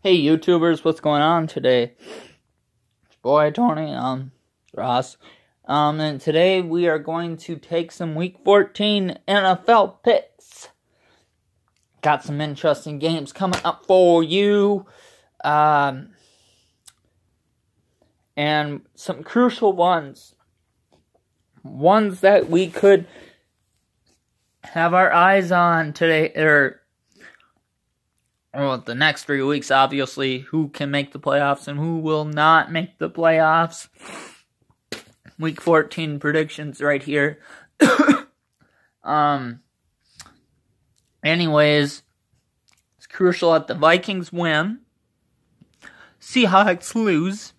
Hey YouTubers, what's going on today? It's boy Tony, Ross. And today we are going to take some Week 14 NFL picks. Got some interesting games coming up for you. And some crucial ones. Ones that we could have our eyes on today, the next 3 weeks, obviously, who can make the playoffs and who will not make the playoffs. Week 14 predictions right here. Anyways, it's crucial that the Vikings win. Seahawks lose,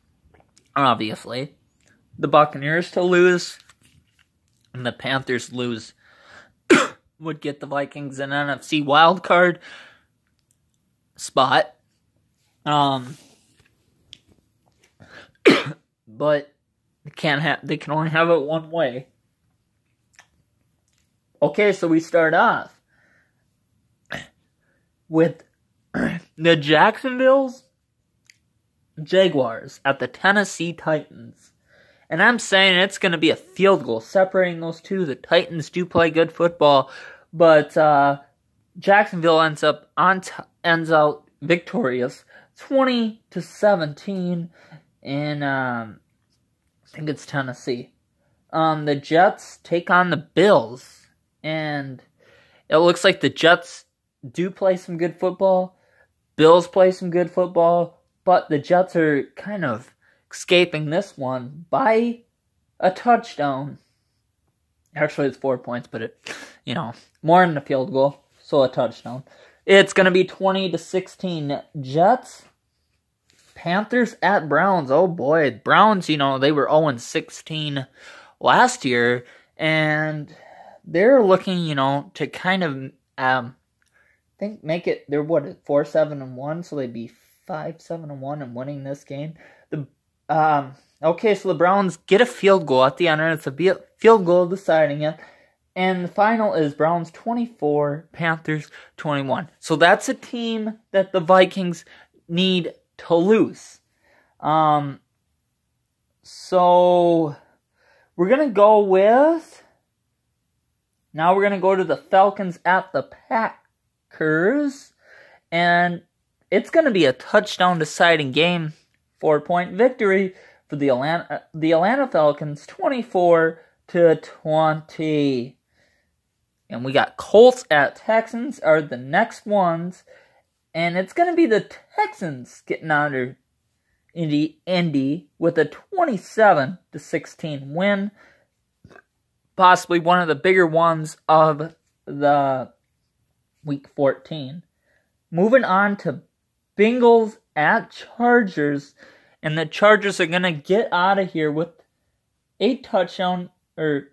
obviously. The Buccaneers to lose. And the Panthers lose. Would get the Vikings an NFC wildcard spot. But they can only have it one way. Okay, so we start off with the Jacksonville Jaguars at the Tennessee Titans. And I'm saying it's going to be a field goal separating those two. The Titans do play good football, but Jacksonville ends out victorious, 20-17, in I think it's Tennessee. The Jets take on the Bills, and it looks like the Jets do play some good football. Bills play some good football, but the Jets are kind of escaping this one by a touchdown. Actually, it's 4 points, but more than a field goal, so a touchdown. It's going to be 20-16 Jets. Panthers at Browns. Oh boy, Browns, they were 0-16 last year, and they're looking, to kind of, make it, they're 4-7-1, so they'd be 5-7-1 and winning this game. Okay, so the Browns get a field goal at the end, and it's a field goal deciding it. And the final is Browns 24, Panthers 21. So that's a team that the Vikings need to lose. So we're going to go with... Now we're going to go to the Falcons at the Packers. And it's going to be a touchdown deciding game. 4-point victory for the Atlanta Falcons, 24-20. And we got Colts at Texans are the next ones. And it's going to be the Texans getting under Indy with a 27-16 win. Possibly one of the bigger ones of the Week 14. Moving on to Bengals at Chargers. And the Chargers are going to get out of here with a touchdown, or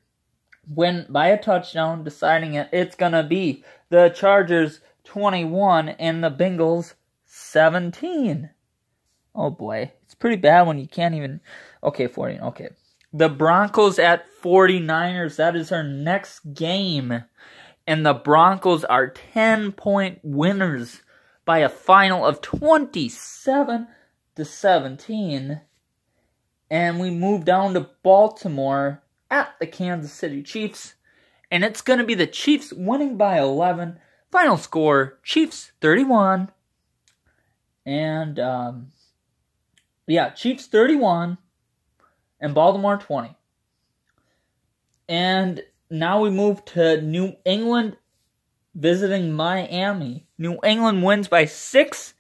win by a touchdown, deciding it. It's going to be the Chargers 21 and the Bengals 17. Oh boy. It's pretty bad when you can't even... Okay, 14. Okay. The Broncos at 49ers. That is our next game. And the Broncos are 10-point winners by a final of 27-17. And we move down to Baltimore at the Kansas City Chiefs. And it's going to be the Chiefs winning by 11. Final score, Chiefs 31. And, Chiefs 31 and Baltimore 20. And now we move to New England visiting Miami. New England wins by 6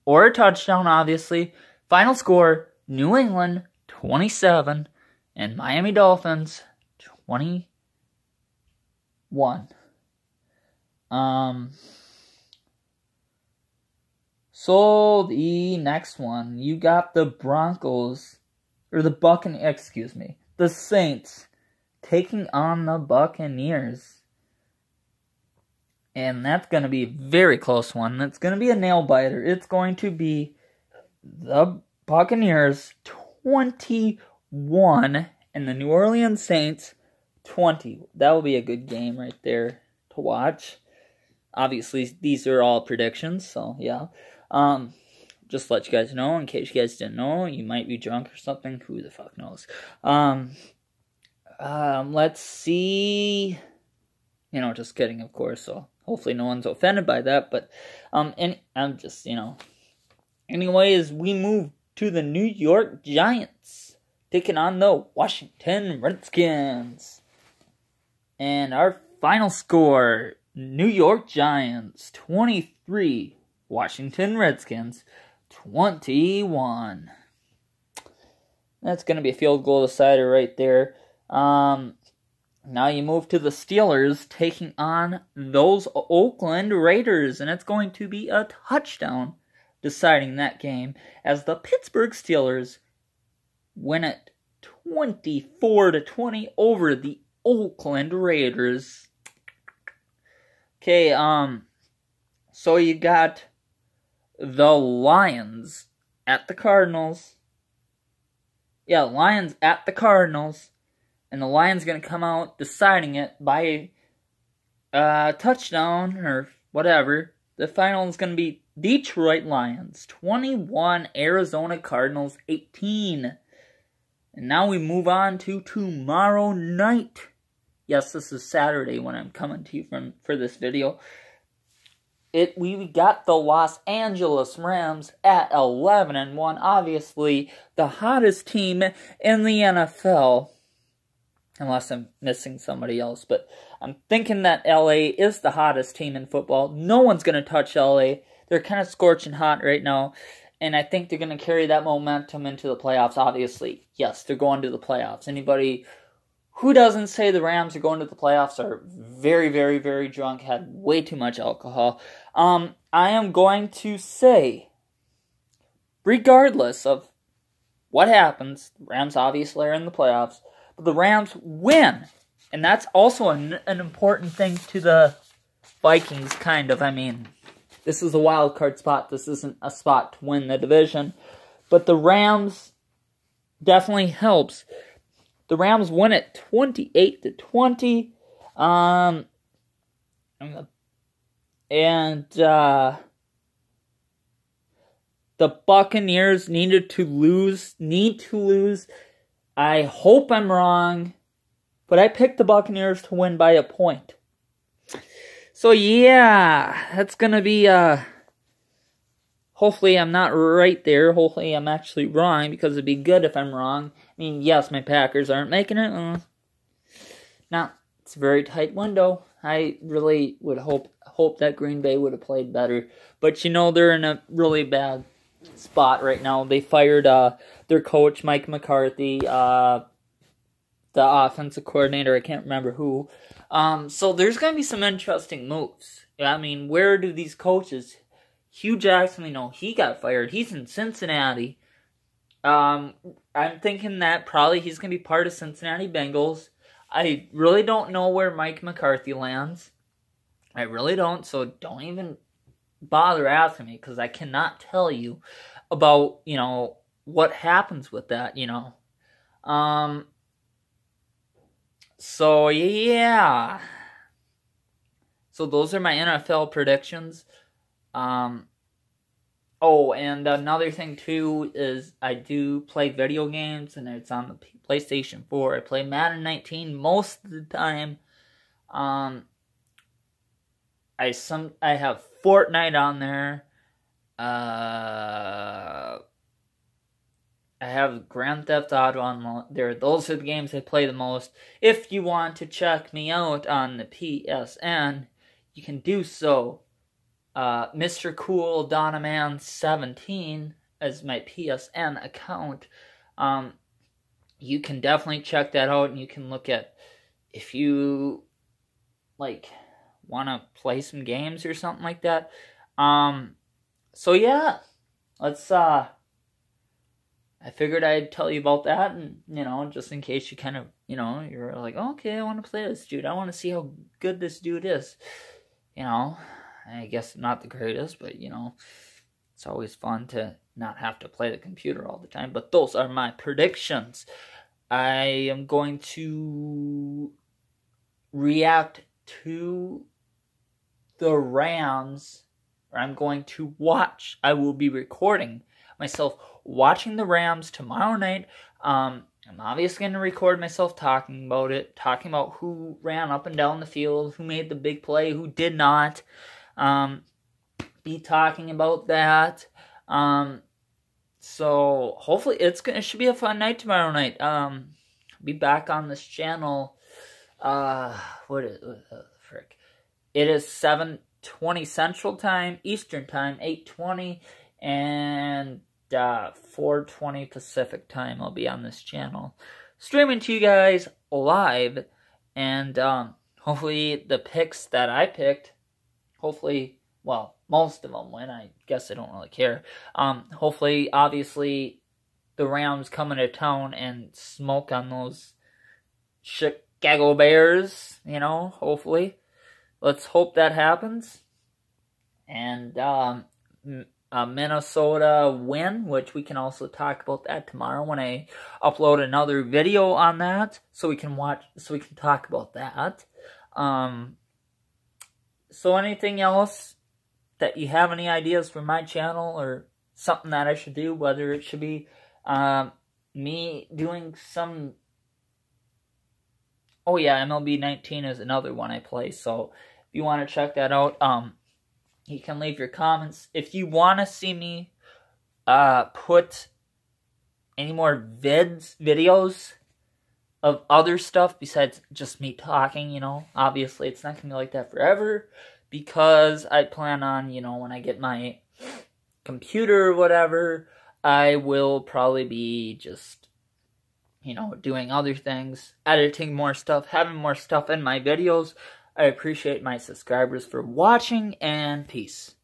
or a touchdown, obviously. Final score, New England 27 and Miami Dolphins 21. So the next one, you got the Broncos, or the Saints taking on the Buccaneers. And that's going to be a very close one. That's going to be a nail-biter. It's going to be the Buccaneers 21 and the New Orleans Saints 20. That will be a good game right there to watch. Obviously, these are all predictions, so yeah. Just to let you guys know, in case you guys didn't know, you might be drunk or something. Who the fuck knows? Let's see. Just kidding, of course. So hopefully no one's offended by that. But and I'm just Anyways, we move to the New York Giants taking on the Washington Redskins, and our final score: New York Giants 23, Washington Redskins 21. That's going to be a field goal decider right there. Now you move to the Steelers taking on those Oakland Raiders, and it's going to be a touchdown deciding that game as the Pittsburgh Steelers win it 24-20 over the Oakland Raiders. Okay, so you got the Lions at the Cardinals. Yeah, Lions at the Cardinals. And the Lions going to come out deciding it by touchdown or whatever. The final is going to be Detroit Lions 21, Arizona Cardinals 18. And now we move on to tomorrow night. Yes, this is Saturday when I'm coming to you for this video. We got the Los Angeles Rams at 11-1. Obviously, the hottest team in the NFL. Unless I'm missing somebody else. But I'm thinking that LA is the hottest team in football. No one's going to touch LA. They're kind of scorching hot right now. And I think they're going to carry that momentum into the playoffs, obviously. Yes, they're going to the playoffs. Anybody who doesn't say the Rams are going to the playoffs are very, very, very drunk, had way too much alcohol. I am going to say, regardless of what happens, the Rams obviously are in the playoffs, but the Rams win. And that's also an important thing to the Vikings, kind of. I mean, this is a wild card spot. This isn't a spot to win the division. But the Rams definitely helps. The Rams win it 28-20. The Buccaneers need to lose. I hope I'm wrong, but I picked the Buccaneers to win by a point. So yeah, that's gonna be hopefully I'm not right there. Hopefully I'm actually wrong, because it'd be good if I'm wrong. I mean, yes, my Packers aren't making it. Now, it's a very tight window. I really would hope that Green Bay would have played better. But they're in a really bad spot right now. They fired their coach, Mike McCarthy, the offensive coordinator, I can't remember who. So there's going to be some interesting moves. I mean, where do these coaches... Hugh Jackson, he got fired. He's in Cincinnati. I'm thinking that probably he's going to be part of Cincinnati Bengals. I really don't know where Mike McCarthy lands. I really don't, so don't even bother asking me, because I cannot tell you about, what happens with that, So, yeah. So, those are my NFL predictions. Oh, and another thing, too, is I do play video games, and it's on the PlayStation 4. I play Madden 19 most of the time. I have Fortnite on there. I have Grand Theft Auto on there. Those are the games I play the most. If you want to check me out on the PSN, you can do so. Mr. Cool Donaman 17 as my PSN account. You can definitely check that out, and you can look at if you want to play some games or something like that. So yeah, let's I figured I'd tell you about that, and just in case you kind of you're like, okay, I want to play this dude. I want to see how good this dude is. I guess not the greatest, but, it's always fun to not have to play the computer all the time. But those are my predictions. I am going to react to the Rams or I'm going to watch. I will be recording myself watching the Rams tomorrow night. I'm obviously going to record myself talking about it, talking about who ran up and down the field, who made the big play, who did not. Be talking about that. So hopefully it should be a fun night tomorrow night. Be back on this channel. What is the frick? It is 7:20 Central Time, Eastern Time, 8:20, and 4:20 Pacific Time. I'll be on this channel, streaming to you guys live, and hopefully the picks that I picked, hopefully, well, most of them win. I guess I don't really care. Hopefully, obviously, the Rams come into town and smoke on those Chicago Bears, you know, hopefully. Let's hope that happens. And Minnesota win, which we can also talk about that tomorrow when I upload another video on that, so we can talk about that. So anything else that you have any ideas for my channel or something that I should do, whether it should be me doing some... Oh yeah, MLB 19 is another one I play, so if you want to check that out, you can leave your comments. If you want to see me put any more videos of other stuff besides just me talking, you know, obviously it's not going to be like that forever, because I plan on, you know, when I get my computer or whatever, I will probably be just, you know, doing other things, editing more stuff, having more stuff in my videos. I appreciate my subscribers for watching, and peace.